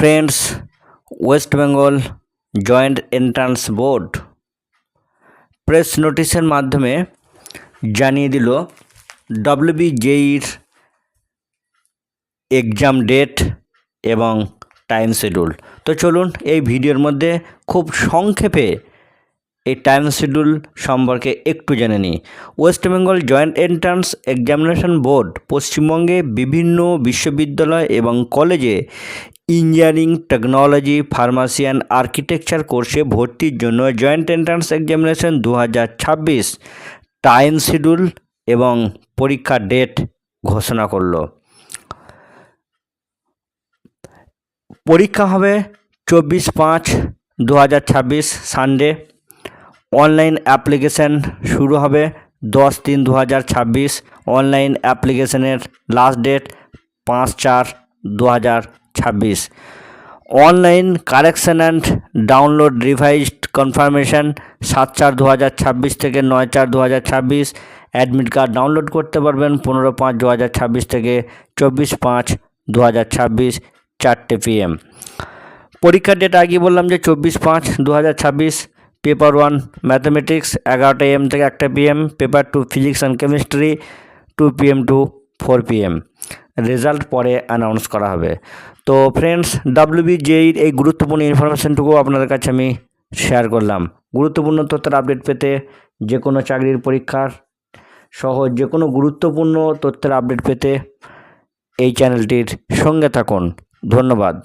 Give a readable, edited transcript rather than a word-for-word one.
Friends West Bengal joint entrance board press नोटिसের মাধ্যমে জানিয়ে দিল WBJEর एग्जाम डेट एवं टाइम शेड्यूल। तो चलुन এই ভিডিওর মধ্যে খুব সংক্ষেপে এই টাইম শিডিউল সম্পর্কে একটু জেনে নিই। West Bengal joint entrance examination board পশ্চিমবঙ্গে বিভিন্ন বিশ্ববিদ্যালয় এবং কলেজে ইঞ্জিনিয়ারিং, টেকনোলজি, ফার্মাসিয়ান, আর্কিটেকচার কোর্সে ভর্তির জন্য joint entrance examination 2026 time schedule এবং পরীক্ষার ডেট ঘোষণা করলো। পরীক্ষা হবে 24/5/2026 সানডে। অনলাইন অ্যাপ্লিকেশান শুরু হবে 10/3/2026। অনলাইন অ্যাপ্লিকেশানের last date 5/4/2026। Online correction and download revised confirmation 7/4/2026 থেকে 9/4/2026। অ্যাডমিট কার্ড ডাউনলোড করতে পারবেন 15/5/2026 থেকে 24/5/2026 4টে PM। পরীক্ষার ডেট আগে বললাম যে 24/5/2026। পেপার 1 ম্যাথামেটিক্স 11টা AM থেকে 1টা PM। Paper 2 physics and chemistry 2 PM to 4 PM। Result পরে অ্যানাউন্স করা হবে। তো ফ্রেন্ডস WBJEর এই গুরুত্বপূর্ণ ইনফরমেশনটুকু আপনাদের কাছে আমি শেয়ার করলাম। গুরুত্বপূর্ণ তথ্যের আপডেট পেতে যে কোনো চাকরির পরীক্ষার সহ যে কোনো গুরুত্বপূর্ণ তথ্যের আপডেট পেতে এই চ্যানেলটির সঙ্গে থাকুন। ধন্যবাদ।